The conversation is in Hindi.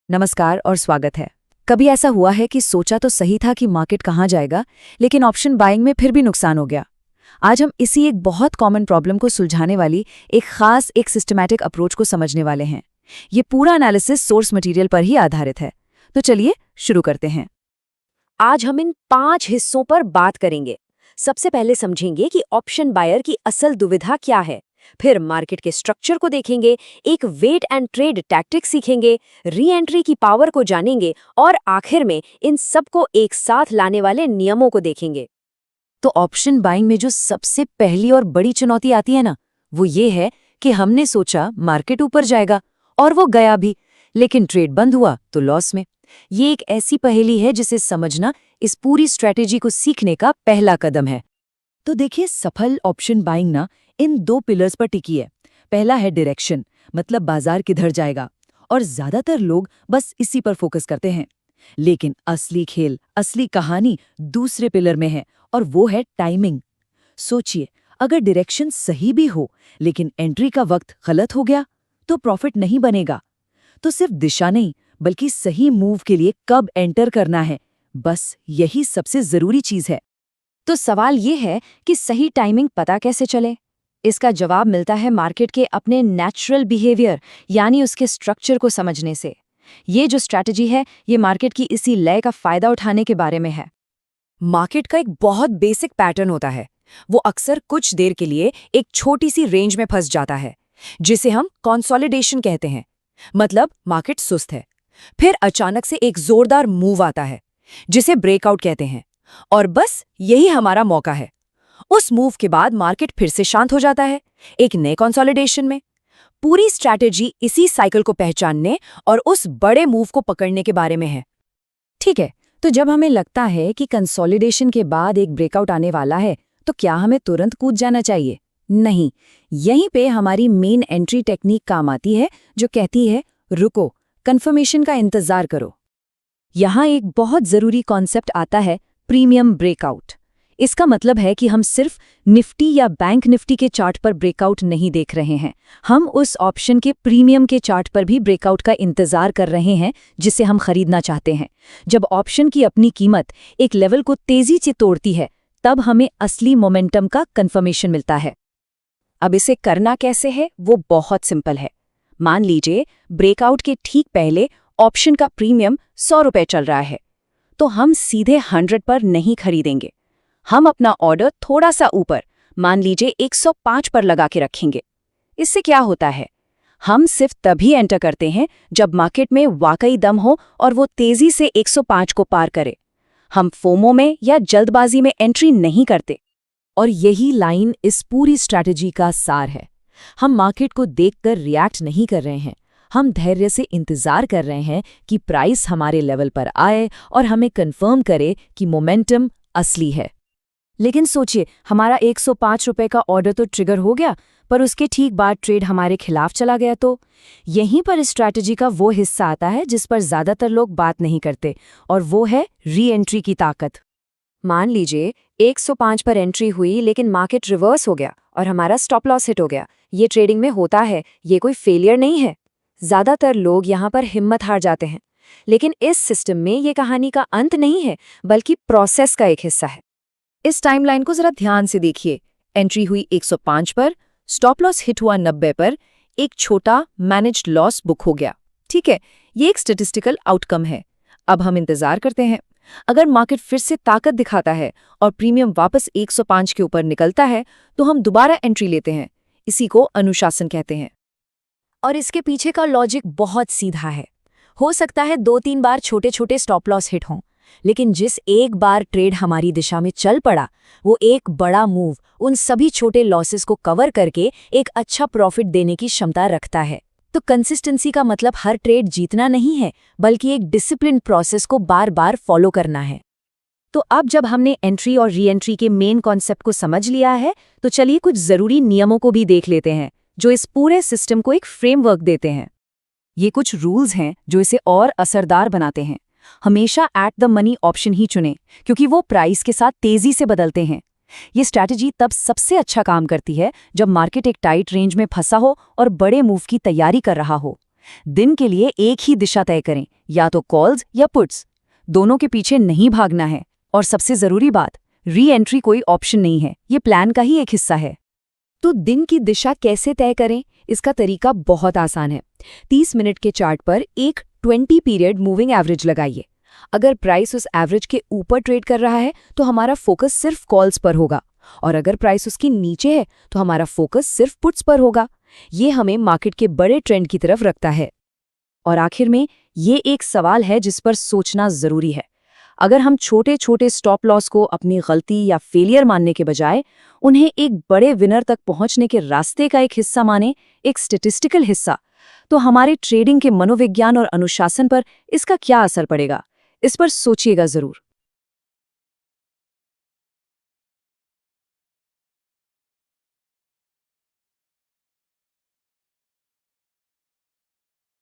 नमस्कार और स्वागत है। कभी ऐसा हुआ है कि सोचा तो सही था कि मार्केट कहाँ जाएगा, लेकिन ऑप्शन बाइंग में फिर भी नुकसान हो गया। आज हम इसी एक बहुत कॉमन प्रॉब्लम को सुलझाने वाली एक सिस्टमैटिक अप्रोच को समझने वाले हैं। ये पूरा एनालिसिस सोर्स मटेरियल पर ही आधारित है। तो चलिए शुरू करते हैं। आज हम इन 5 हिस्सों पर बात करेंगे। सबसे पहले समझेंगे कि ऑप्शन बायर की असल दुविधा क्या है, फिर मार्केट के स्ट्रक्चर को देखेंगे, एक वेट एंड ट्रेड टैक्टिक सीखेंगे, री एंट्री की पावर को जानेंगे और आखिर में इन सबको एक साथ लाने वाले नियमों को देखेंगे। तो ऑप्शन बाइंग में जो सबसे पहली और बड़ी चुनौती आती है ना, वो ये है कि हमने सोचा मार्केट ऊपर जाएगा और वो गया भी, लेकिन ट्रेड बंद हुआ तो लॉस में। ये एक ऐसी पहेली है जिसे समझना इस पूरी स्ट्रैटेजी को सीखने का पहला कदम है। तो देखिए, सफल ऑप्शन बाइंग ना इन 2 पिलर्स पर टिकी है। पहला है डायरेक्शन, मतलब बाजार किधर जाएगा, और ज्यादातर लोग बस इसी पर फोकस करते हैं। लेकिन असली खेल, असली कहानी दूसरे पिलर में है, और वो है टाइमिंग। सोचिए, अगर डायरेक्शन सही भी हो लेकिन एंट्री का वक्त गलत हो गया तो प्रॉफिट नहीं बनेगा। तो सिर्फ दिशा नहीं, बल्कि सही मूव के लिए कब एंटर करना है, बस यही सबसे जरूरी चीज है। तो सवाल ये है कि सही टाइमिंग पता कैसे चले? इसका जवाब मिलता है मार्केट के अपने नेचुरल बिहेवियर, यानी उसके स्ट्रक्चर को समझने से। ये जो स्ट्रैटेजी है, ये मार्केट की इसी लय का फायदा उठाने के बारे में है। मार्केट का एक बहुत बेसिक पैटर्न होता है। वो अक्सर कुछ देर के लिए एक छोटी सी रेंज में फंस जाता है, जिसे हम कंसोलिडेशन कहते हैं। मतलब मार्केट सुस्त है, फिर अचानक से एक जोरदार मूव आता है, जिसे ब्रेकआउट कहते हैं, और बस यही हमारा मौका है। उस मूव के बाद मार्केट फिर से शांत हो जाता है, एक नए कंसोलिडेशन में। पूरी स्ट्रैटेजी इसी साइकिल को पहचानने और उस बड़े मूव को पकड़ने के बारे में है। ठीक है, तो जब हमें लगता है कि कंसोलिडेशन के बाद एक ब्रेकआउट आने वाला है, तो क्या हमें तुरंत कूद जाना चाहिए? नहीं, यहीं पे हमारी मेन एंट्री टेक्निक काम आती है, जो कहती है रुको, कंफर्मेशन का इंतजार करो। यहाँ एक बहुत जरूरी कॉन्सेप्ट आता है, प्रीमियम ब्रेकआउट। इसका मतलब है कि हम सिर्फ निफ्टी या बैंक निफ्टी के चार्ट पर ब्रेकआउट नहीं देख रहे हैं, हम उस ऑप्शन के प्रीमियम के चार्ट पर भी ब्रेकआउट का इंतजार कर रहे हैं, जिसे हम खरीदना चाहते हैं। जब ऑप्शन की अपनी कीमत एक लेवल को तेजी से तोड़ती है, तब हमें असली मोमेंटम का कंफर्मेशन मिलता है। अब इसे करना कैसे है, वो बहुत सिंपल है। मान लीजिए ब्रेकआउट के ठीक पहले ऑप्शन का प्रीमियम 100 रुपये चल रहा है, तो हम सीधे 100 पर नहीं खरीदेंगे। हम अपना ऑर्डर थोड़ा सा ऊपर, मान लीजिए 105 पर लगा के रखेंगे। इससे क्या होता है, हम सिर्फ तभी एंटर करते हैं जब मार्केट में वाकई दम हो और वो तेजी से 105 को पार करे। हम फोमो में या जल्दबाजी में एंट्री नहीं करते। और यही लाइन इस पूरी स्ट्रैटेजी का सार है। हम मार्केट को देखकर रिएक्ट नहीं कर रहे हैं, हम धैर्य से इंतजार कर रहे हैं कि प्राइस हमारे लेवल पर आए और हमें कंफर्म करे कि मोमेंटम असली है। लेकिन सोचिए, हमारा 105 रुपये का ऑर्डर तो ट्रिगर हो गया, पर उसके ठीक बाद ट्रेड हमारे खिलाफ चला गया। तो यहीं पर इस स्ट्रैटेजी का वो हिस्सा आता है जिस पर ज्यादातर लोग बात नहीं करते, और वो है री एंट्री की ताकत। मान लीजिए 105 पर एंट्री हुई, लेकिन मार्केट रिवर्स हो गया और हमारा स्टॉप लॉस हिट हो गया। ये ट्रेडिंग में होता है, ये कोई फेलियर नहीं है। ज्यादातर लोग यहाँ पर हिम्मत हार जाते हैं, लेकिन इस सिस्टम में ये कहानी का अंत नहीं है, बल्कि प्रोसेस का एक हिस्सा है। इस टाइमलाइन को जरा ध्यान से देखिए। एंट्री हुई 105 पर, स्टॉप लॉस हिट हुआ 90 पर, एक छोटा मैनेज्ड लॉस बुक हो गया। ठीक है, ये एक स्टैटिस्टिकल आउटकम है। अब हम इंतजार करते हैं। अगर मार्केट फिर से ताकत दिखाता है और प्रीमियम वापस 105 के ऊपर निकलता है, तो हम दोबारा एंट्री लेते हैं। इसी को अनुशासन कहते हैं। और इसके पीछे का लॉजिक बहुत सीधा है। हो सकता है 2-3 बार छोटे छोटे स्टॉप लॉस हिट हों, लेकिन जिस एक बार ट्रेड हमारी दिशा में चल पड़ा, वो एक बड़ा मूव उन सभी छोटे लॉसेस को कवर करके एक अच्छा प्रॉफिट देने की क्षमता रखता है। तो कंसिस्टेंसी का मतलब हर ट्रेड जीतना नहीं है, बल्कि एक डिसिप्लिन प्रोसेस को बार बार फॉलो करना है। तो अब जब हमने एंट्री और री एंट्री के मेन कॉन्सेप्ट को समझ लिया है, तो चलिए कुछ जरूरी नियमों को भी देख लेते हैं, जो इस पूरे सिस्टम को एक फ्रेमवर्क देते हैं। ये कुछ रूल्स हैं जो इसे और असरदार बनाते हैं। हमेशा एट द मनी ऑप्शन ही चुनें, क्योंकि वो प्राइस के साथ तेजी से बदलते हैं। ये स्ट्रैटेजी तब सबसे अच्छा काम करती है जब मार्केट एक टाइट रेंज में फंसा हो और बड़े मूव की तैयारी कर रहा हो। दिन के लिए एक ही दिशा तय करें, या तो कॉल्स या पुट्स। दोनों के पीछे नहीं भागना है। और सबसे जरूरी बात, री एंट्री कोई ऑप्शन नहीं है, ये प्लान का ही एक हिस्सा है। तो दिन की दिशा कैसे तय करें? इसका तरीका बहुत आसान है। 30 मिनट के चार्ट पर एक 20 पीरियड मूविंग एवरेज लगाइए। अगर प्राइस उस एवरेज के ऊपर ट्रेड कर रहा है तो हमारा फोकस सिर्फ कॉल्स पर होगा, और अगर प्राइस उसके नीचे है तो हमारा फोकस सिर्फ पुट्स पर होगा। ये हमें मार्केट के बड़े ट्रेंड की तरफ रखता है। और आखिर में ये एक सवाल है जिस पर सोचना जरूरी है। अगर हम छोटे छोटे स्टॉप लॉस को अपनी गलती या फेलियर मानने के बजाय उन्हें एक बड़े विनर तक पहुंचने के रास्ते का एक हिस्सा माने, एक स्टैटिस्टिकल हिस्सा, तो हमारे ट्रेडिंग के मनोविज्ञान और अनुशासन पर इसका क्या असर पड़ेगा? इस पर सोचिएगा जरूर।